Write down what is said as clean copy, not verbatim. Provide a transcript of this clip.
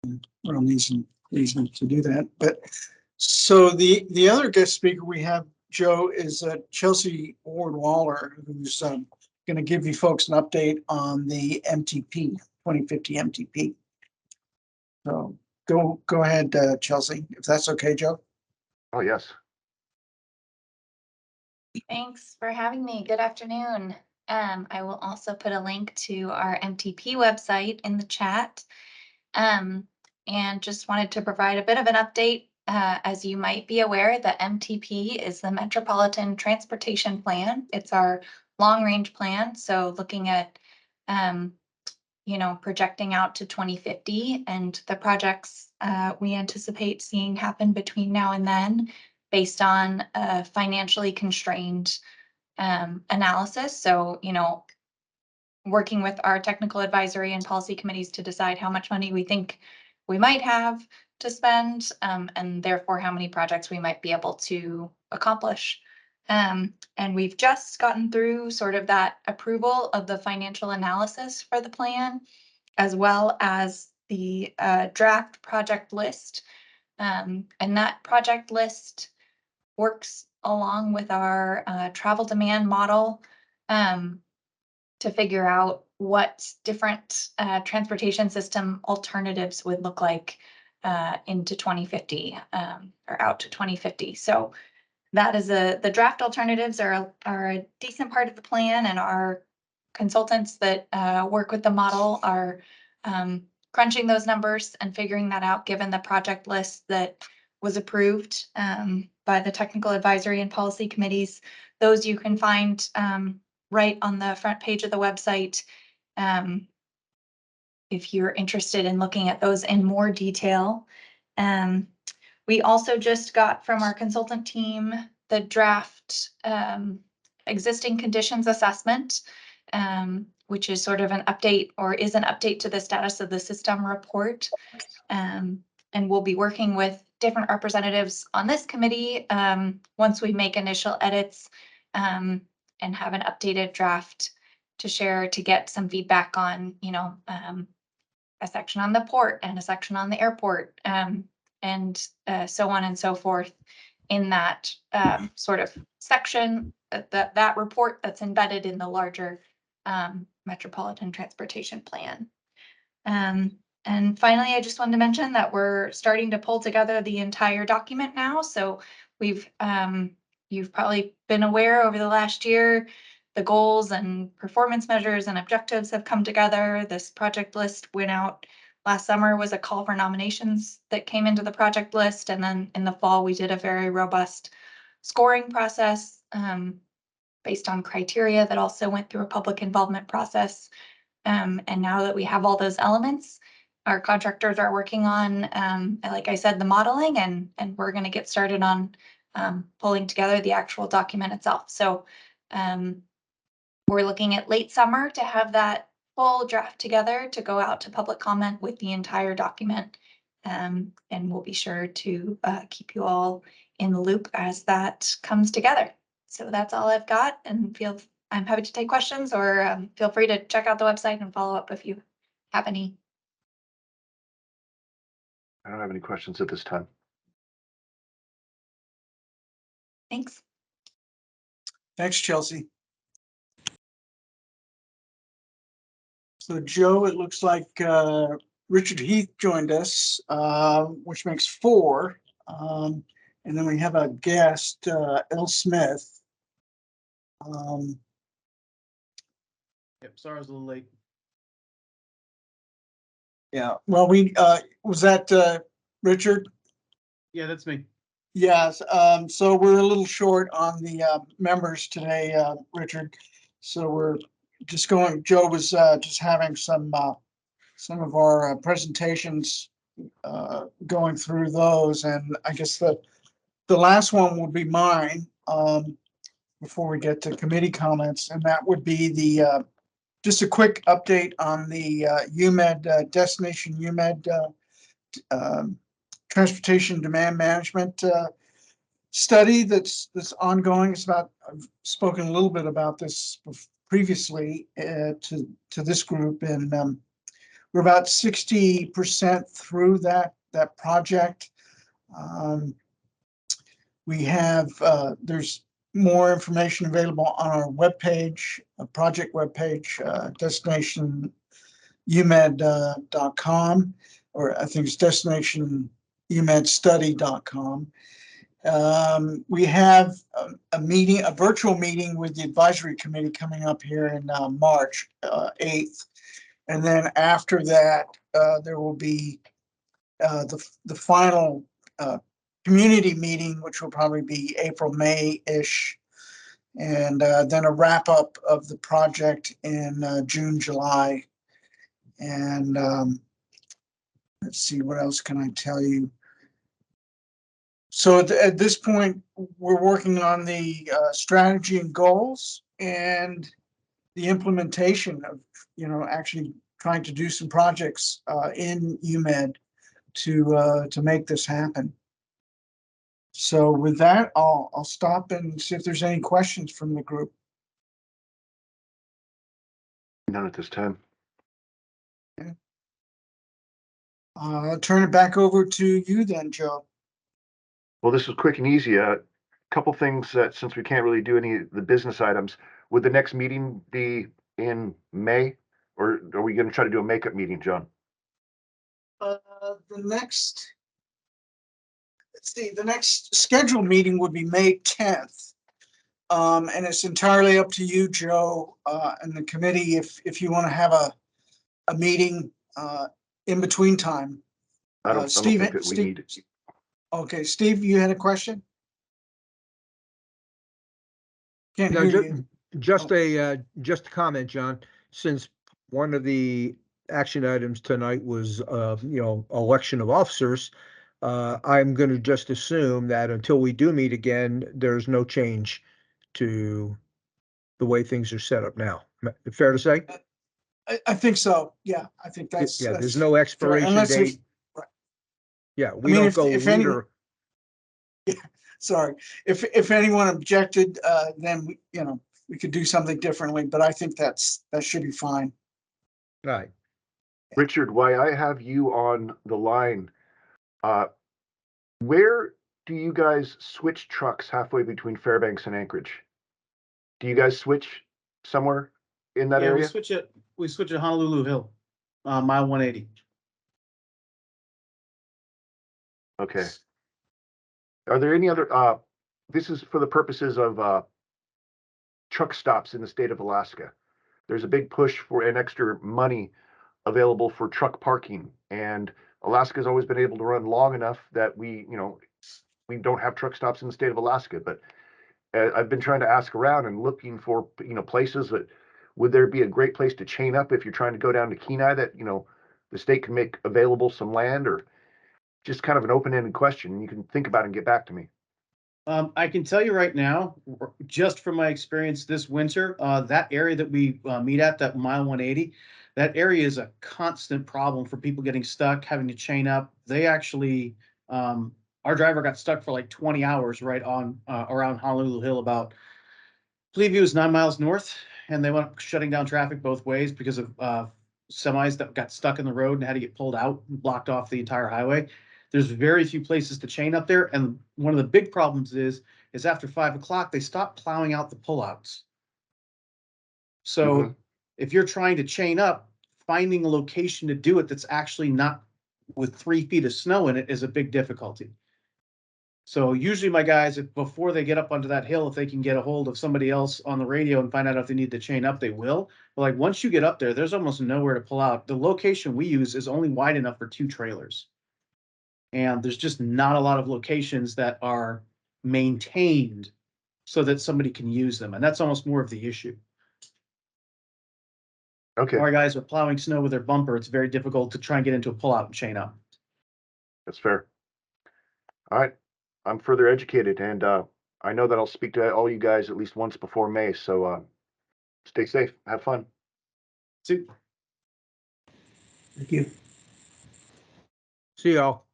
real reason to do that. But so the other guest speaker we have, Joe, is Chelsea Ward Waller, who's going to give you folks an update on the MTP 2050 MTP. So go ahead, Chelsea, if that's okay, Joe. Oh, yes. Thanks for having me. Good afternoon. I will also put a link to our MTP website in the chat. And just wanted to provide a bit of an update. As you might be aware, the MTP is the Metropolitan Transportation Plan. It's our long-range plan. So looking at, projecting out to 2050 and the projects we anticipate seeing happen between now and then based on a financially constrained analysis. So, working with our technical advisory and policy committees to decide how much money we think we might have to spend, and therefore how many projects we might be able to accomplish. And we've just gotten through sort of that approval of the financial analysis for the plan, as well as the draft project list. And that project list works along with our travel demand model to figure out what different transportation system alternatives would look like into 2050 or out to 2050. So that is the draft alternatives are a decent part of the plan, and our consultants that work with the model are crunching those numbers and figuring that out given the project list that was approved by the technical advisory and policy committees. Those you can find right on the front page of the website if you're interested in looking at those in more detail. We also just got from our consultant team the draft existing conditions assessment, which is sort of an update or is an update to the status of the system report. And we'll be working with different representatives on this committee once we make initial edits and have an updated draft to share to get some feedback on, a section on the port and a section on the airport and so on and so forth in that sort of section, that report that's embedded in the larger Metropolitan Transportation Plan. And finally, I just wanted to mention that we're starting to pull together the entire document now. So you've probably been aware over the last year, the goals and performance measures and objectives have come together. This project list went out last summer, was a call for nominations that came into the project list. And then in the fall, we did a very robust scoring process based on criteria that also went through a public involvement process. And now that we have all those elements, our contractors are working on, like I said, the modeling, and we're going to get started on pulling together the actual document itself. So we're looking at late summer to have that full draft together to go out to public comment with the entire document. And we'll be sure to keep you all in the loop as that comes together. So that's all I've got, and I'm happy to take questions, or feel free to check out the website and follow up if you have any. I don't have any questions at this time. Thanks. Thanks, Chelsea. So Joe, it looks like Richard Heath joined us, which makes 4. And then we have a guest, L. Smith. Yep, sorry I was a little late. Yeah, well, was that Richard? Yeah, that's me. Yes, so we're a little short on the members today, Richard. So we're just going, Joe was just having some of our presentations, going through those, and I guess the last one would be mine before we get to committee comments, and that would be the just a quick update on the UMED destination UMED transportation demand management study that's ongoing. It's about, I've spoken a little bit about this previously to this group, and we're about 60% through that project. We have, there's more information available on our webpage, project webpage, destination UMED.com, or I think it's destinationumedstudy.com. We have a meeting, a virtual meeting with the advisory committee coming up here in March 8th. And then after that, there will be the final community meeting, which will probably be April, May-ish. And then a wrap up of the project in June, July. And let's see, what else can I tell you? So at this point, we're working on the strategy and goals and the implementation of, actually trying to do some projects in UMED to make this happen. So with that, I'll stop and see if there's any questions from the group. None at this time. I'll turn it back over to you then, Joe. Well, this was quick and easy. A couple things that, since we can't really do any of the business items, would the next meeting be in May, or are we going to try to do a makeup meeting, John? The next, let's see, the next scheduled meeting would be May 10th. And it's entirely up to you, Joe, and the committee, if you want to have a meeting in between time. I don't Steve, think that we need it. Okay, Steve, you had a question? Can't No, hear you. just a comment, John, since one of the action items tonight was, election of officers. I'm going to just assume that until we do meet again, there's no change to the way things are set up now. Fair to say? I think so. Yeah, I think Yeah, that's there's no expiration unless if- date. Yeah, we mean, don't if- go if any- leader. sorry, if anyone objected, then we could do something differently, but I think that should be fine. Right. Richard, why I have you on the line, where do you guys switch trucks halfway between Fairbanks and Anchorage? Do you guys switch somewhere in that Yeah, area? we switch at Honolulu Hill, mile 180. Okay. Are there any other, this is for the purposes of truck stops in the state of Alaska. There's a big push for an extra money available for truck parking, and Alaska's always been able to run long enough that we don't have truck stops in the state of Alaska. But I've been trying to ask around and looking for, places that, would there be a great place to chain up if you're trying to go down to Kenai that, the state can make available some land, or just kind of an open-ended question. You can think about it and get back to me. I can tell you right now, just from my experience this winter, that area that we meet at, that mile 180, that area is a constant problem for people getting stuck, having to chain up. They actually, our driver got stuck for like 20 hours right on around Honolulu Hill, about, I believe he was 9 miles north, and they went up shutting down traffic both ways because of semis that got stuck in the road and had to get pulled out, blocked off the entire highway. There's very few places to chain up there, and one of the big problems is after 5 o'clock they stop plowing out the pullouts. So if you're trying to chain up, finding a location to do it that's actually not with 3 feet of snow in it is a big difficulty. So usually my guys, before they get up onto that hill, if they can get a hold of somebody else on the radio and find out if they need to chain up, they will. But like once you get up there, there's almost nowhere to pull out. The location we use is only wide enough for 2 trailers. And there's just not a lot of locations that are maintained so that somebody can use them. And that's almost more of the issue. Okay, Our guys are plowing snow with their bumper. It's very difficult to try and get into a pullout and chain up. that's fair. All right, I'm further educated, and I know that I'll speak to all you guys at least once before May. So stay safe, have fun. See, Thank you. See y'all.